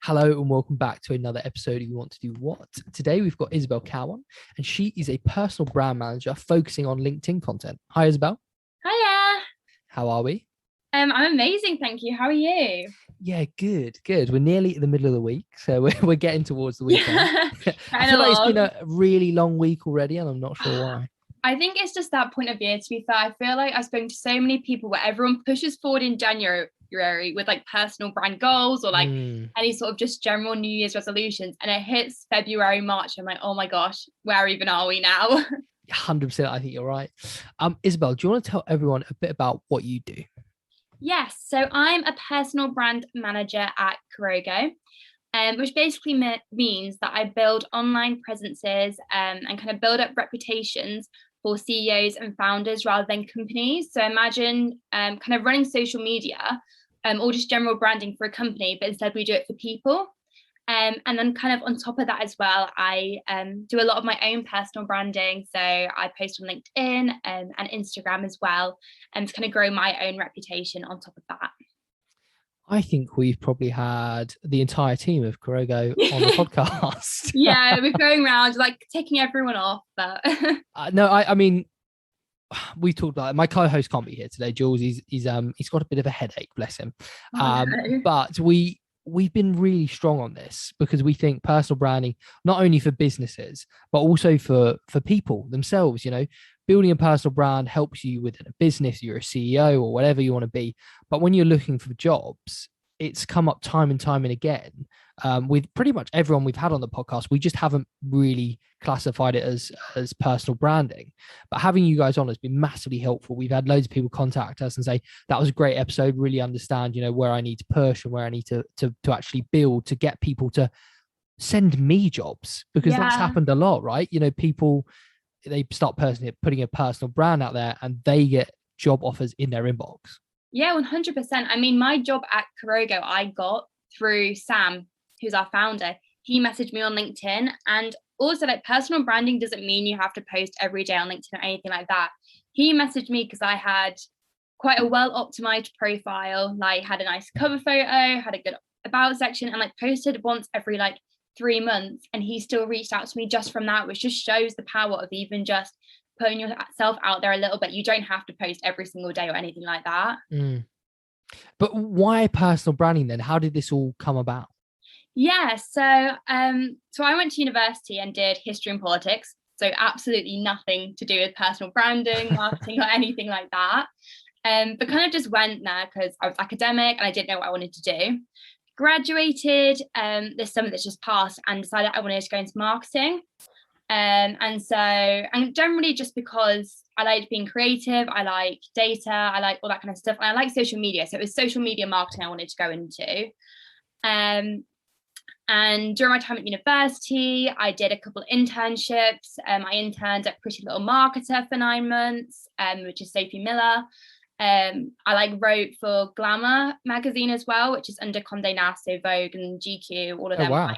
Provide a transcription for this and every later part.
Hello and welcome back to another episode of You Want to Do What? Today we've got Isobel Cowell and she is a personal brand manager focusing on LinkedIn content. Hi Isabel. Hiya. How are we? I'm amazing, thank you. How are you? Yeah, good. We're nearly at the middle of the week, so we're getting towards the weekend. Yeah, I kind feel of like it's been long. a really long week already and I'm not sure why. I think it's just that point of year, to be fair. I feel like I've spoken to so many people where everyone pushes forward in January with like personal brand goals or like any sort of just general New Year's resolutions. And it hits February, March. I'm like, oh my gosh, where even are we now? 100%, I think you're right. Isabel, do you want to tell everyone a bit about what you do? Yes, so I'm a personal brand manager at Kurogo. Which basically means that I build online presences and kind of build up reputations for CEOs and founders rather than companies. So imagine kind of running social media or just general branding for a company, but instead we do it for people. And then kind of on top of that as well, I do a lot of my own personal branding. So I post on LinkedIn and Instagram as well, and to kind of grow my own reputation on top of that. I think we've probably had the entire team of Kurogo on the podcast. Yeah, we're going around like taking everyone off, but No, I mean, we talked about it. My co-host can't be here today, Jules. He's got a bit of a headache, bless him. oh, no. But we've been really strong on this because we think personal branding, not only for businesses, but also for people themselves, building a personal brand helps you within a business, you're a CEO or whatever you want to be. But when you're looking for jobs, it's come up time and time and again with pretty much everyone we've had on the podcast. We just haven't really classified it as personal branding. But having you guys on has been massively helpful. We've had loads of people contact us and say, that was a great episode, really understand, where I need to push and where I need to actually build to get people to send me jobs, because that's Yeah. happened a lot, right? People, they start putting a personal brand out there and they get job offers in their inbox. Yeah, 100%. I mean, my job at Kurogo, I got through Sam, who's our founder. He messaged me on LinkedIn. And also, like, personal branding doesn't mean you have to post every day on LinkedIn or anything like that. He messaged me because I had quite a well-optimized profile, like had a nice cover photo, had a good about section, and like posted once every like 3 months. And he still reached out to me just from that, which just shows the power of even just putting yourself out there a little bit. You don't have to post every single day or anything like that. But why personal branding then? How did this all come about? Yeah, so I went to university and did history and politics, so absolutely nothing to do with personal branding, marketing, or anything like that. But kind of just went there because I was academic and I didn't know what I wanted to do. Graduated this summer that's just passed and decided I wanted to go into marketing. And generally just because I like being creative, I like data, I like all that kind of stuff, and I like social media. So it was social media marketing I wanted to go into. And during my time at university, I did a couple of internships. I interned at Pretty Little Marketer for 9 months, which is Sophie Miller. I wrote for Glamour magazine as well, which is under Condé Nast, so Vogue and GQ, all of them. Oh, wow.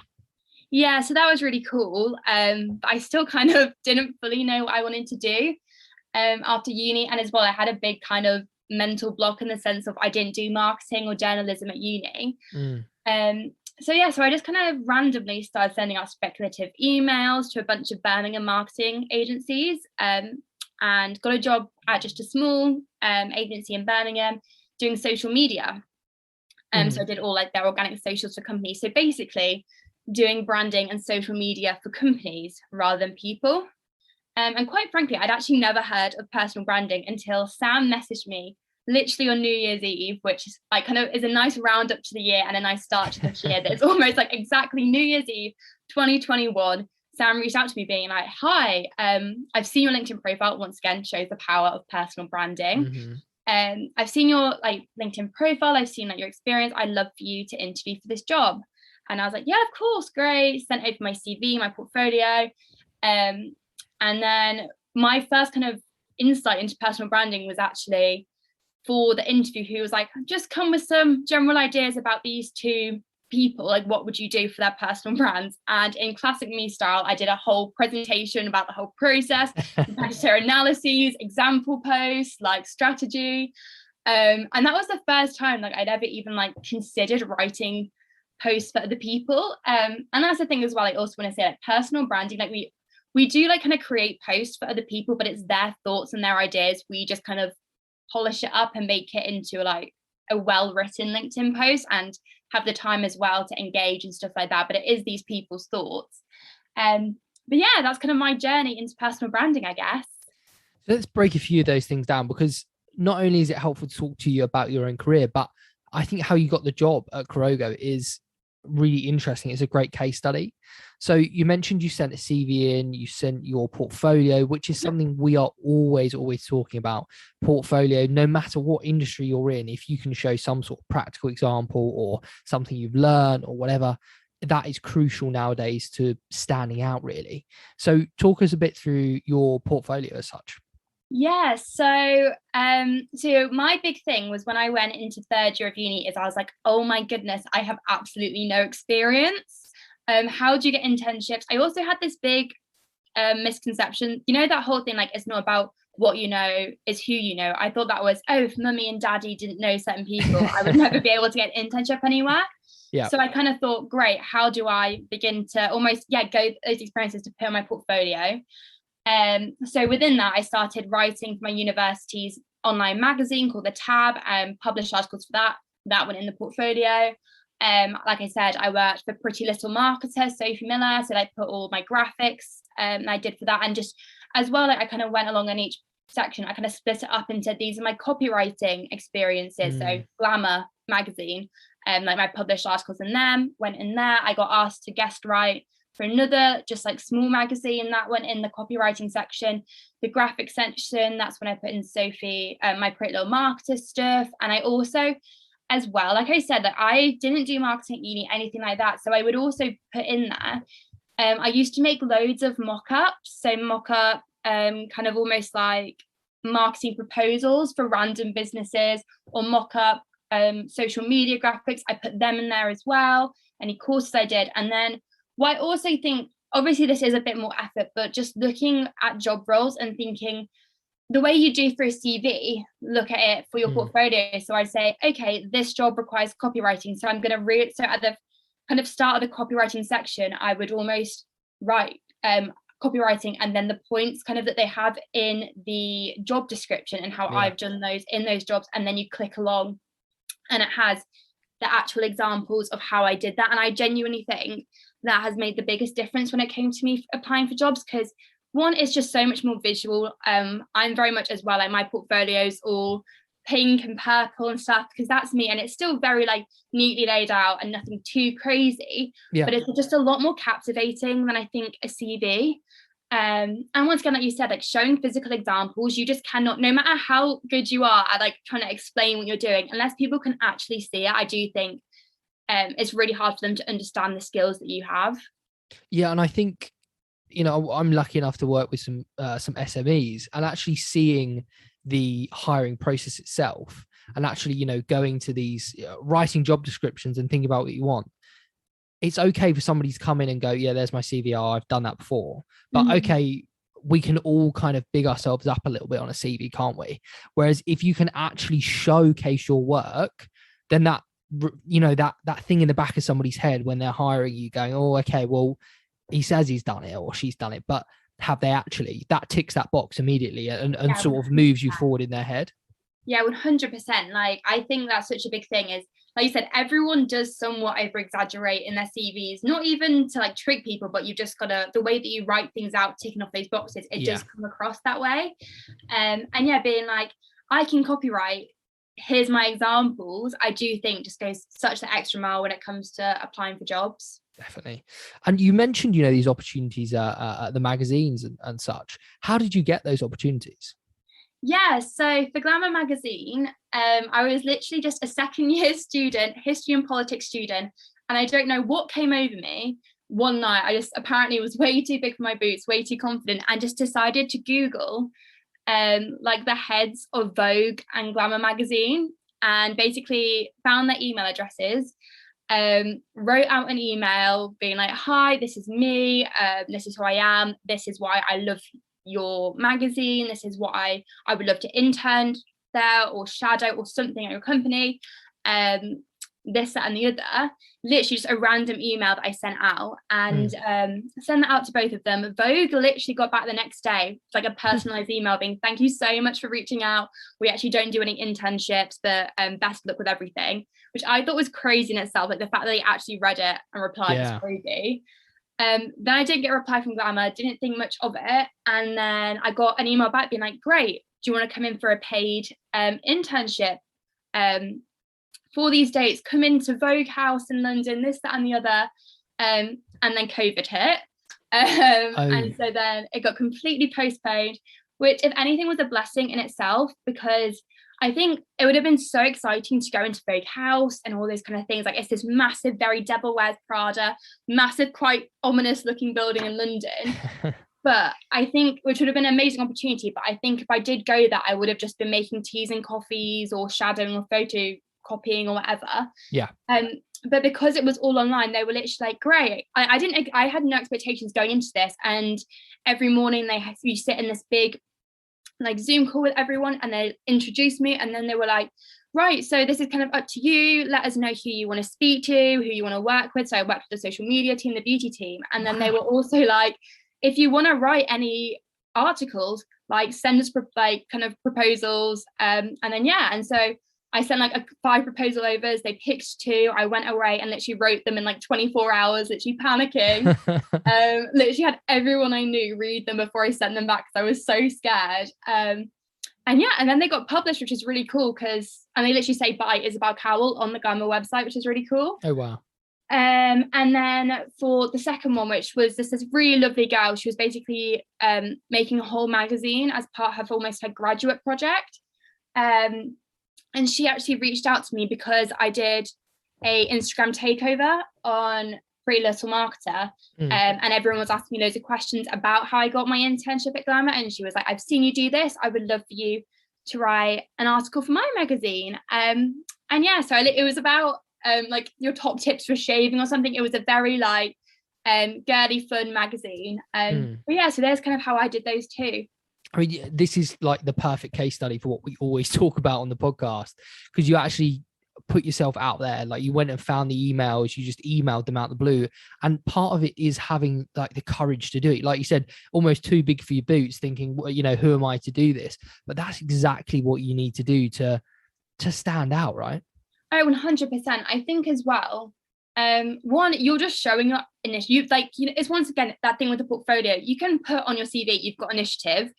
Yeah, so that was really cool. But I still kind of didn't fully know what I wanted to do after uni. And as well, I had a big kind of mental block in the sense of I didn't do marketing or journalism at uni. So I just kind of randomly started sending out speculative emails to a bunch of Birmingham marketing agencies and got a job at just a small agency in Birmingham doing social media. So I did all like their organic socials for companies. So basically doing branding and social media for companies rather than people. And quite frankly, I'd actually never heard of personal branding until Sam messaged me literally on New Year's Eve, which is like kind of is a nice round up to the year and a nice start to this year. That's almost like exactly New Year's Eve 2021. Sam reached out to me being like, hi, I've seen your LinkedIn profile. Once again, shows the power of personal branding. I've seen your like LinkedIn profile. I've seen like your experience. I'd love for you to interview for this job. And I was like, yeah, of course, great. Sent over my CV, my portfolio. And then my first kind of insight into personal branding was actually for the interview, who was like, just come with some general ideas about these two people, like what would you do for their personal brands? And in classic me style, I did a whole presentation about the whole process, competitor analyses, example posts, like strategy. And that was the first time like I'd ever even like considered writing post for other people. And that's the thing as well. I also want to say, like, personal branding, like we do like kind of create posts for other people, but it's their thoughts and their ideas. We just kind of polish it up and make it into like a well-written LinkedIn post and have the time as well to engage and stuff like that. But it is these people's thoughts. But yeah, that's kind of my journey into personal branding, I guess. So let's break a few of those things down, because not only is it helpful to talk to you about your own career, but I think how you got the job at Kurogo is really interesting. It's a great case study. So you mentioned you sent a CV in, you sent your portfolio, which is something we are always talking about. Portfolio, no matter what industry you're in, if you can show some sort of practical example or something you've learned or whatever, that is crucial nowadays to standing out, really. So talk us a bit through your portfolio as such. Yeah, so my big thing was when I went into third year of uni is I was like, oh my goodness, I have absolutely no experience. How do you get internships? I also had this big misconception, you know, that whole thing, like, it's not about what you know, it's who you know. I thought that was, oh, if mummy and daddy didn't know certain people, I would never be able to get an internship anywhere. Yeah. So I kind of thought, great, how do I begin to almost go those experiences to put on my portfolio? So within that, I started writing for my university's online magazine called The Tab, and published articles for that went in the portfolio. Like I said, I worked for Pretty Little Marketer, Sophie Miller, so I put all my graphics I did for that, and just as well, like, I kind of went along in each section, I kind of split it up into these are my copywriting experiences. So Glamour magazine, like my published articles in them went in there. I got asked to guest write for another just like small magazine that went in the copywriting section. The graphic section, that's when I put in Sophie, my Pretty Little Marketer stuff. And I also, as well, like I said, that I didn't do marketing at uni, anything like that, so I would also put in there, I used to make loads of mock-ups, so mock-up kind of almost like marketing proposals for random businesses, or mock-up social media graphics. I put them in there as well, any courses I did. And then what I also think, obviously this is a bit more effort, but just looking at job roles and thinking the way you do for a CV, look at it for your portfolio. So I'd say, okay, this job requires copywriting, so I'm going to read. So at the kind of start of the copywriting section, I would almost write copywriting and then the points kind of that they have in the job description and how I've done those in those jobs. And then you click along and it has the actual examples of how I did that. And I genuinely think that has made the biggest difference when it came to me applying for jobs, because one is just so much more visual. I'm very much as well, like my portfolio's all pink and purple and stuff, because that's me, and it's still very like neatly laid out and nothing too crazy, but it's just a lot more captivating than I think a CV. And once again, like you said, like showing physical examples, you just cannot, no matter how good you are at like trying to explain what you're doing, unless people can actually see it, I do think it's really hard for them to understand the skills that you have. Yeah, and I think, you know, I'm lucky enough to work with some SMEs, and actually seeing the hiring process itself, and actually, you know, going to these writing job descriptions and thinking about what you want. It's okay for somebody to come in and go, yeah, there's my CV. Oh, I've done that before. But okay, we can all kind of big ourselves up a little bit on a CV, can't we? Whereas if you can actually showcase your work, then that, you know, that thing in the back of somebody's head when they're hiring you going, oh, okay, well, he says he's done it or she's done it, but have they actually? That ticks that box immediately and sort of moves you forward in their head. Yeah, 100%. Like, I think that's such a big thing is, like you said, everyone does somewhat over exaggerate in their CVs, not even to like trick people, but you just gotta, the way that you write things out, ticking off those boxes, it does come across that way. And yeah, being like, I can copyright, here's my examples, I do think just goes such the extra mile when it comes to applying for jobs. Definitely. And you mentioned, you know, these opportunities at the magazines and such. How did you get those opportunities? Yeah, so for Glamour magazine, I was literally just a second year student, history and politics student, and I don't know what came over me. One night, I just apparently was way too big for my boots, way too confident, and just decided to Google like the heads of Vogue and Glamour magazine, and basically found their email addresses, wrote out an email being like, hi, this is me, this is who I am, this is why I love your magazine, this is what I would love to intern there or shadow or something at your company. this, that, and the other. Literally just a random email that I sent out, and sent that out to both of them. Vogue literally got back the next day, like a personalized email being, thank you so much for reaching out. We actually don't do any internships, but best of luck with everything, which I thought was crazy in itself. Like the fact that they actually read it and replied was crazy. Then I didn't get a reply from Glamour, didn't think much of it. And then I got an email back being like, great, do you want to come in for a paid internship for these dates? Come into Vogue House in London, this, that, and the other. And then COVID hit. And so then it got completely postponed, which, if anything, was a blessing in itself, because I think it would have been so exciting to go into Vogue House and all those kind of things. Like, it's this massive, very Devil Wears Prada, massive, quite ominous looking building in London. But I think, which would have been an amazing opportunity, but I think if I did go there, I would have just been making teas and coffees or shadowing or photocopying or whatever. Yeah. But because it was all online, they were literally like, great. I had no expectations going into this. And every morning you sit in this big like Zoom call with everyone, and they introduced me, and then they were like, right, so this is kind of up to you. Let us know who you want to speak to, who you want to work with. So I worked with the social media team, the beauty team. And then they were also like, if you want to write any articles, like send us like kind of proposals. And then, and so I sent like 5 proposal overs. They picked 2. I went away and literally wrote them in like 24 hours, literally panicking. Literally had everyone I knew read them before I sent them back because I was so scared. And then they got published, which is really cool, and they literally say by Isobel Cowell on the Glamour website, which is really cool. Oh, wow. And then for the second one, which was this really lovely girl, she was basically making a whole magazine as part of almost her graduate project. And she actually reached out to me because I did a Instagram takeover on Pretty Little Marketer, and everyone was asking me loads of questions about how I got my internship at Glamour. And she was like, I've seen you do this. I would love for you to write an article for my magazine. So it was about like your top tips for shaving or something. It was a very like girly fun magazine. So there's kind of how I did those two. I mean, this is like the perfect case study for what we always talk about on the podcast, because you actually put yourself out there. Like, you went and found the emails, you just emailed them out the blue. And part of it is having like the courage to do it. Like you said, almost too big for your boots, thinking, well, who am I to do this? But that's exactly what you need to do to stand out, right? Oh, 100%. I think as well, one, you're just showing your initiative. It's once again that thing with the portfolio. You can put on your CV you've got initiative.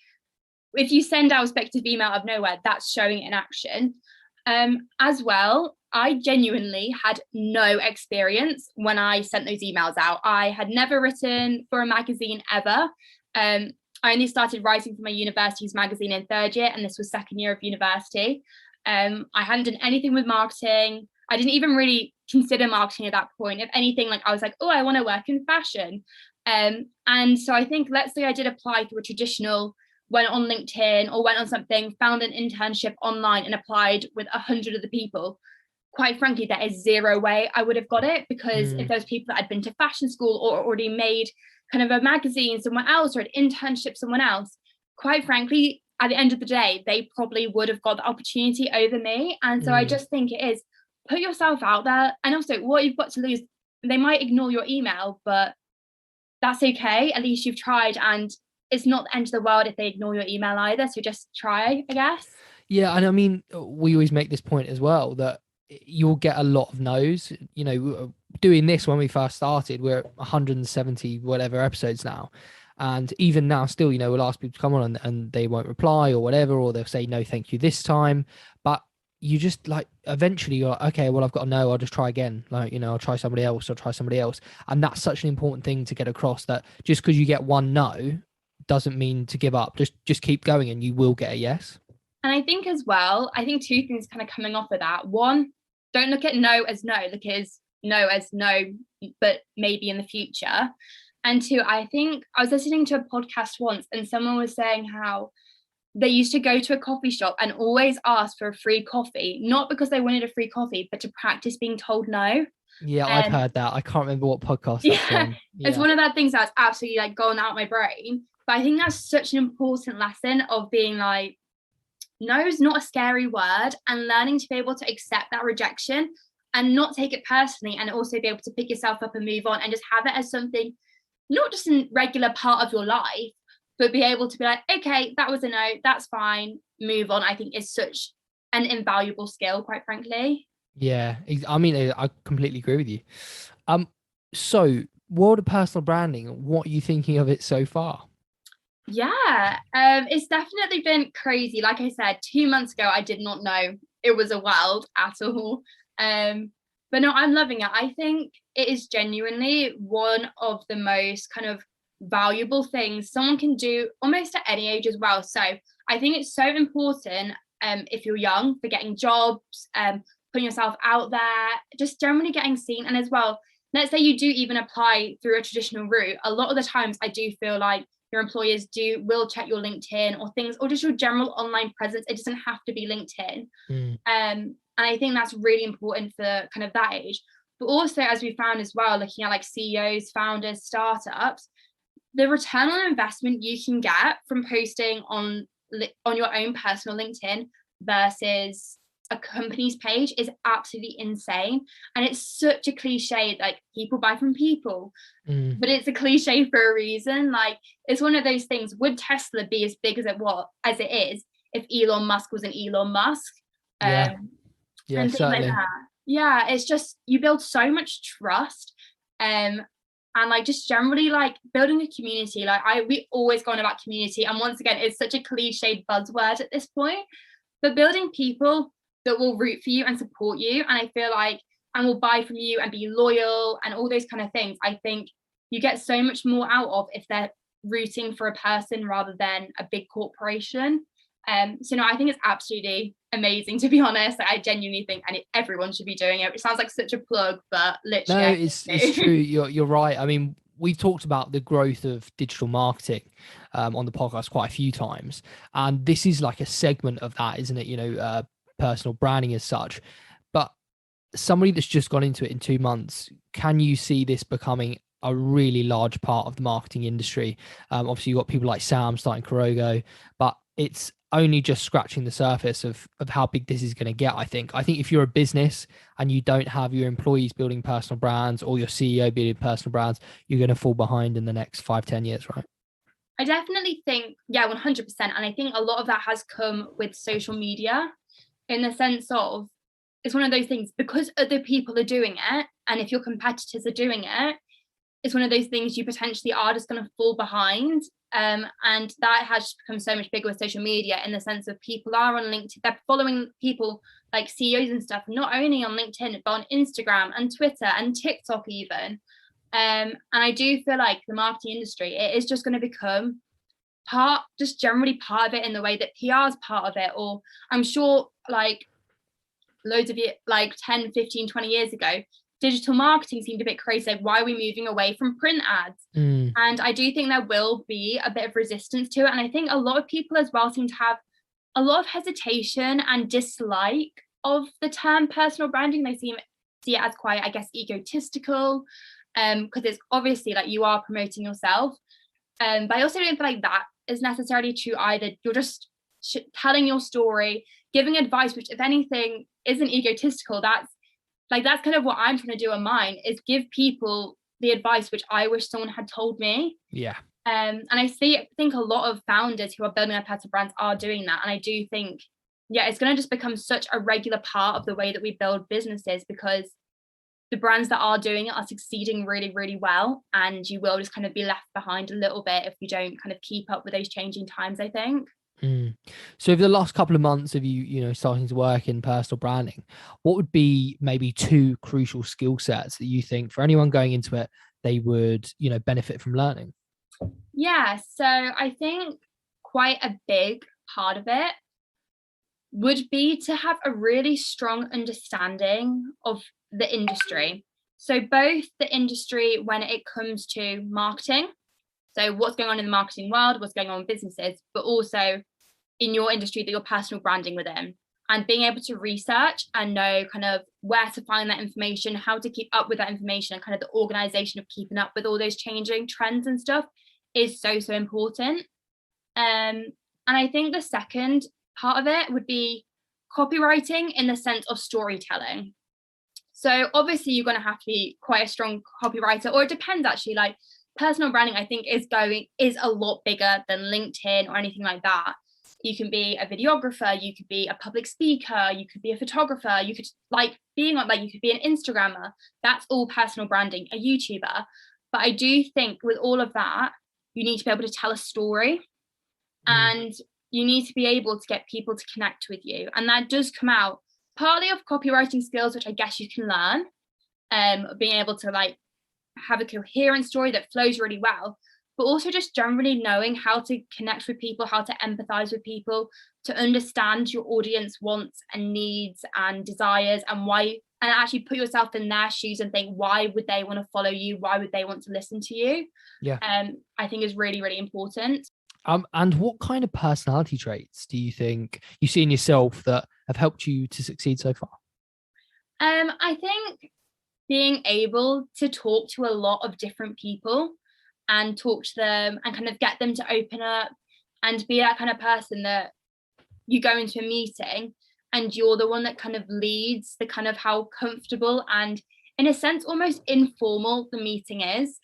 If you send out a speculative email out of nowhere, that's showing it in action. As well, I genuinely had no experience when I sent those emails out. I had never written for a magazine ever. I only started writing for my university's magazine in 3rd year, and this was 2nd year of university. I hadn't done anything with marketing. I didn't even really consider marketing at that point. If anything, like I was like, oh, I want to work in fashion. And so I think, let's say I did apply through a traditional, went on LinkedIn or went on something, found an internship online and applied with 100 other people. Quite frankly, there is zero way I would have got it, because if those people that had been to fashion school or already made kind of a magazine somewhere else or an internship somewhere else, quite frankly, at the end of the day, they probably would have got the opportunity over me. And so I just think it is, put yourself out there. And also, what you've got to lose, they might ignore your email, but that's okay. At least you've tried, and it's not the end of the world if they ignore your email either. So just try, I guess. Yeah. And I mean, we always make this point as well, that you'll get a lot of no's. Doing this when we first started, we're at 170 whatever episodes now. And even now still, we'll ask people to come on and they won't reply or whatever, or they'll say, no, thank you this time. But you just like, eventually you're like, okay, well, I've got a no, I'll just try again. Like, I'll try somebody else. And that's such an important thing to get across, that just because you get one no doesn't mean to give up. Just keep going and you will get a yes. And I think as well, 2 things kind of coming off of that. One, don't look at no as no, look at no as no, but maybe in the future. And 2, I think I was listening to a podcast once and someone was saying how they used to go to a coffee shop and always ask for a free coffee, not because they wanted a free coffee, but to practice being told no. Yeah, I've heard that. I can't remember what podcast that's from. Yeah. It's one of that things that's absolutely like gone out my brain. But I think that's such an important lesson of being like, no is not a scary word, and learning to be able to accept that rejection. and not take it personally, and also be able to pick yourself up and move on and just have it as something, not just a regular part of your life, but be able to be like, okay, that was a no, that's fine, move on. I think is such an invaluable skill, quite frankly. Yeah, I mean, I completely agree with you. So world of personal branding, what are you thinking of it so far? Yeah, it's definitely been crazy. Like I said, 2 months ago, I did not know it was a world at all. But no, I'm loving it. I think it is genuinely one of the most kind of valuable things someone can do almost at any age as well. So I think it's so important, if you're young, for getting jobs, putting yourself out there, just generally getting seen. And as well, let's say you do even apply through a traditional route. A lot of the times I do feel like your employers will check your LinkedIn or things, or just your general online presence. It doesn't have to be LinkedIn. And I think that's really important for kind of that age. But also, as we found as well, looking at like CEOs, founders, startups, the return on investment you can get from posting on your own personal LinkedIn versus a company's page is absolutely insane. And it's such a cliche, like people buy from people, but it's a cliche for a reason. Like, it's one of those things. Would Tesla be as big as it is if Elon Musk was an Elon Musk? Yeah, yeah, And things like certainly. that. Yeah, it's just you build so much trust. And like just generally like building a community. Like we always go on about community, and once again, it's such a cliched buzzword at this point, but building people that will root for you and support you, and I feel like, and will buy from you and be loyal and all those kind of things, I think you get so much more out of if they're rooting for a person rather than a big corporation. So no, I think it's absolutely amazing, to be honest. I genuinely think everyone should be doing it. It sounds like such a plug, but No, literally I it's true. You're right. I mean, we've talked about the growth of digital marketing on the podcast quite a few times, and this is like a segment of that, isn't it? Personal branding as such. But somebody that's just gone into it in 2 months, can you see this becoming a really large part of the marketing industry? Obviously, you've got people like Sam starting Kurogo, but it's only just scratching the surface of how big this is going to get. I think if you're a business and you don't have your employees building personal brands or your CEO building personal brands, you're going to fall behind in the next 5-10 years, right? I definitely think, yeah, 100%. And I think a lot of that has come with social media, in the sense of, it's one of those things, because other people are doing it, and if your competitors are doing it, it's one of those things you potentially are just going to fall behind. And that has become so much bigger with social media, in the sense of people are on LinkedIn, they're following people like CEOs and stuff, not only on LinkedIn, but on Instagram and Twitter and TikTok even. And I do feel like the marketing industry, it is just going to become just generally part of it, in the way that PR is part of it. Or I'm sure like loads of it, like 10, 15, 20 years ago, digital marketing seemed a bit crazy. Like, why are we moving away from print ads? And I do think there will be a bit of resistance to it. And I think a lot of people as well seem to have a lot of hesitation and dislike of the term personal branding. They see it as quite, I guess, egotistical, because it's obviously like you are promoting yourself. But I also don't feel like that is necessarily true either. You're just telling your story, giving advice, which if anything isn't egotistical. That's kind of what I'm trying to do on mine, is give people the advice which I wish someone had told me. Yeah. And I think a lot of founders who are building their personal brands are doing that. And I do think, yeah, it's going to just become such a regular part of the way that we build businesses, because the brands that are doing it are succeeding really, really well. And you will just kind of be left behind a little bit if you don't kind of keep up with those changing times, I think. So over the last couple of months of you starting to work in personal branding, what would be maybe two crucial skill sets that you think for anyone going into it, they would, benefit from learning? Yeah, so I think quite a big part of it would be to have a really strong understanding of the industry. So both the industry when it comes to marketing, so what's going on in the marketing world, what's going on in businesses, but also in your industry that you're personal branding within, and being able to research and know kind of where to find that information, how to keep up with that information, and kind of the organization of keeping up with all those changing trends and stuff is so, so important. And I think the second part of it would be copywriting, in the sense of storytelling. So obviously you're going to have to be quite a strong copywriter, or it depends actually. Like personal branding, I think is a lot bigger than LinkedIn or anything like that. You can be a videographer, you could be a public speaker, you could be a photographer, you could you could be an Instagrammer. That's all personal branding, a YouTuber. But I do think with all of that, you need to be able to tell a story, and you need to be able to get people to connect with you. And that does come out partly of copywriting skills, which I guess you can learn, being able to like have a coherent story that flows really well, but also just generally knowing how to connect with people, how to empathize with people, to understand your audience wants and needs and desires, and why, and actually put yourself in their shoes and think, why would they want to follow you? Why would they want to listen to you? Yeah. I think is really, really important. And what kind of personality traits do you think you see in yourself that have helped you to succeed so far? I think being able to talk to a lot of different people and talk to them and kind of get them to open up, and be that kind of person that you go into a meeting and you're the one that kind of leads the kind of how comfortable and in a sense almost informal the meeting is.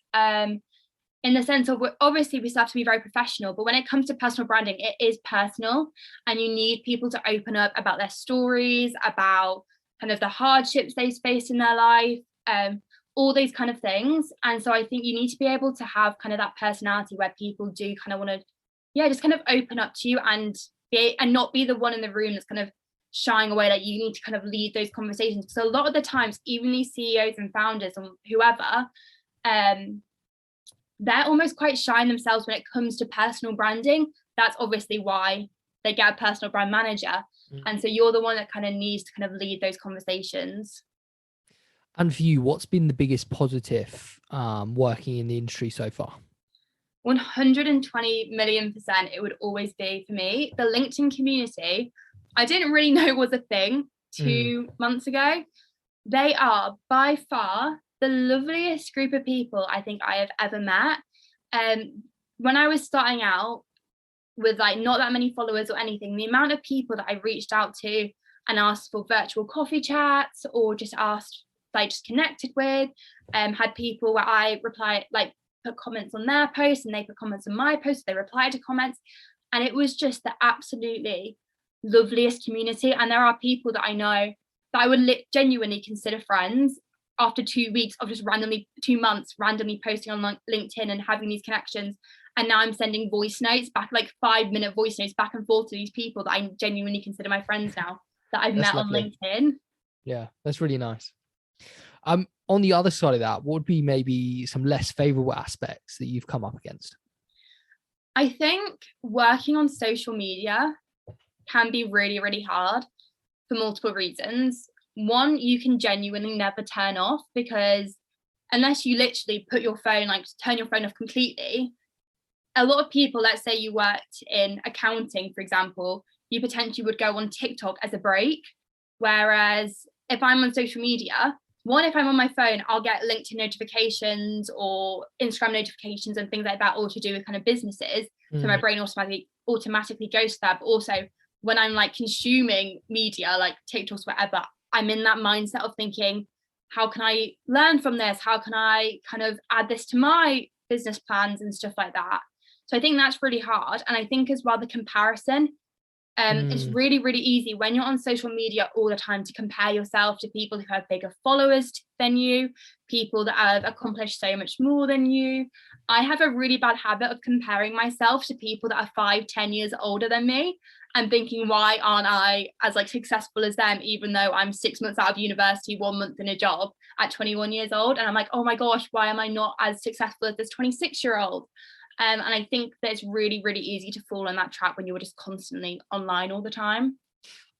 In the sense of, obviously we still have to be very professional, but when it comes to personal branding, it is personal, and you need people to open up about their stories, about kind of the hardships they've faced in their life, all these kind of things. And so I think you need to be able to have kind of that personality where people do kind of want to, just kind of open up to you and not be the one in the room that's kind of shying away. Like you need to kind of lead those conversations. So a lot of the times, even these CEOs and founders and whoever, they're almost quite shy in themselves when it comes to personal branding. That's obviously why they get a personal brand manager. And so you're the one that kind of needs to kind of lead those conversations. And for you, what's been the biggest positive working in the industry so far? 120 million%, it would always be for me. The LinkedIn community, I didn't really know was a thing 2 months ago. They are by far the loveliest group of people I think I have ever met. When I was starting out with like not that many followers or anything, the amount of people that I reached out to and asked for virtual coffee chats, or just asked, like just connected with, had people where I replied, like put comments on their posts and they put comments on my posts, they replied to comments, and it was just the absolutely loveliest community. And there are people that I know that I would genuinely consider friends after 2 weeks of just 2 months randomly posting on LinkedIn and having these connections. And now I'm sending voice notes back, like 5-minute voice notes back and forth to these people that I genuinely consider my friends now, that I've met lovely. On LinkedIn. Yeah, that's really nice. On the other side of that, what would be maybe some less favorable aspects that you've come up against? I think working on social media can be really, really hard for multiple reasons. One, you can genuinely never turn off, because unless you literally put your phone, like turn your phone off completely, a lot of people, let's say you worked in accounting, for example, you potentially would go on TikTok as a break. Whereas if I'm on social media, one, if I'm on my phone, I'll get LinkedIn notifications or Instagram notifications and things like that, all to do with kind of businesses. So my brain automatically goes to that. But also when I'm like consuming media, like TikToks, whatever, I'm in that mindset of thinking, how can I learn from this? How can I kind of add this to my business plans and stuff like that? So I think that's really hard. And I think as well, the comparison, it's really, really easy when you're on social media all the time to compare yourself to people who have bigger followers than you, people that have accomplished so much more than you. I have a really bad habit of comparing myself to people that are 5-10 years older than me, and thinking, why aren't I as like successful as them, even though I'm 6 months out of university, 1 month in a job at 21 years old. And I'm like, oh my gosh, why am I not as successful as this 26-year-old? And I think that it's really, really easy to fall in that trap when you're just constantly online all the time.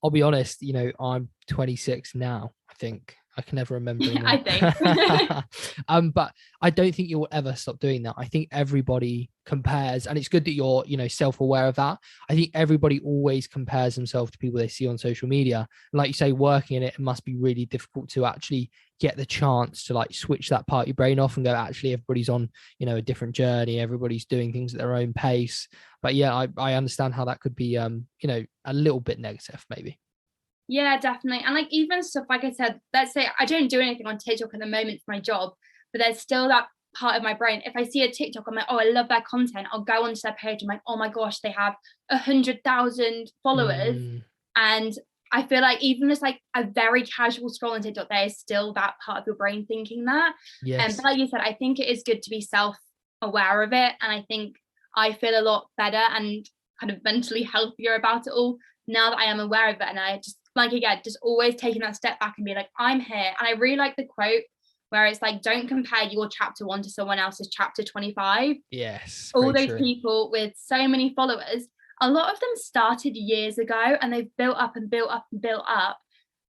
I'll be honest, I'm 26 now, I think. I can never remember anymore. I think. But I don't think you'll ever stop doing that. I think everybody compares, and it's good that you're, self-aware of that. I think everybody always compares themselves to people they see on social media. And like you say, working in it must be really difficult to actually get the chance to like switch that part of your brain off and go, actually, everybody's on, a different journey. Everybody's doing things at their own pace. But yeah, I understand how that could be, a little bit negative, maybe. Yeah, definitely. And like even stuff, like I said, let's say I don't do anything on TikTok at the moment for my job, but there's still that part of my brain. If I see a TikTok, I'm like, oh, I love their content. I'll go onto their page. I'm like, oh my gosh, they have 100,000 followers. Mm, And I feel like even just like a very casual scroll on TikTok, there is still that part of your brain thinking that. And yes. like you said, I think it is good to be self-aware of it. And I think I feel a lot better and kind of mentally healthier about it all now that I am aware of it. And I just like again, just always taking that step back and be like, I'm here. And I really like the quote where it's like, don't compare your chapter 1 to someone else's chapter 25. Yes, All very those true. people with so many followers, a lot of them started years ago and they've built up and built up and built up.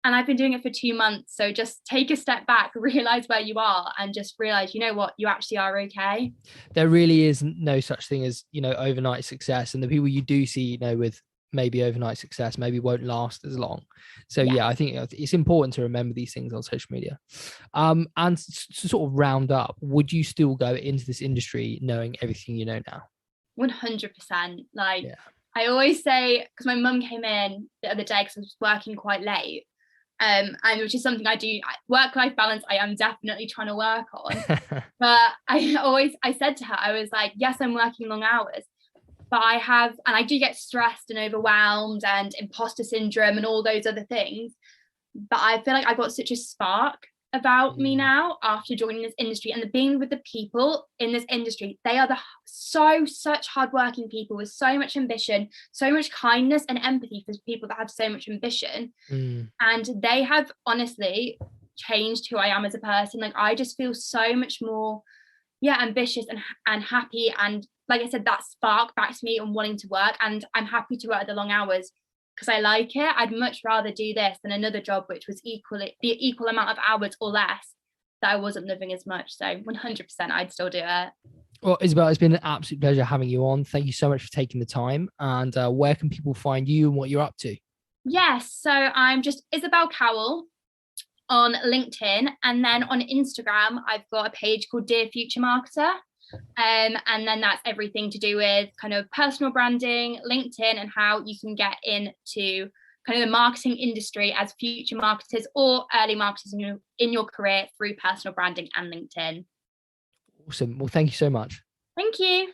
And I've been doing it for 2 months. So just take a step back, realize where you are, and just realize, you know what, you actually are okay. There really is no such thing as, overnight success. And the people you do see, with maybe overnight success maybe won't last as long. So Yeah. yeah, I think it's important to remember these things on social media. And to sort of round up, would you still go into this industry knowing everything you know now? 100%. Like Yeah. I always say, because my mum came in the other day because I was working quite late. And which is something I do, work-life balance, I am definitely trying to work on. But I said to her, I was like, yes, I'm working long hours, but I do get stressed and overwhelmed and imposter syndrome and all those other things. But I feel like I got such a spark about me Mm, now after joining this industry, and the being with the people in this industry. They are such hardworking people with so much ambition, so much kindness and empathy for people that have so much ambition. mm. And they have honestly changed who I am as a person. Like I just feel so much more, yeah, ambitious and happy. And like I said, that spark back to me and wanting to work. And I'm happy to work the long hours because I like it. I'd much rather do this than another job which was the equal amount of hours or less that I wasn't living as much. So 100% I'd still do it. Well, Isabel, it's been an absolute pleasure having you on. Thank you so much for taking the time. And where can people find you and what you're up to? Yes, so I'm just Isobel Cowell on LinkedIn, and then on Instagram I've got a page called Dear Future Marketer. And then that's everything to do with kind of personal branding, LinkedIn, and how you can get into kind of the marketing industry as future marketers or early marketers in your career through personal branding and LinkedIn. Awesome. Well, thank you so much. Thank you.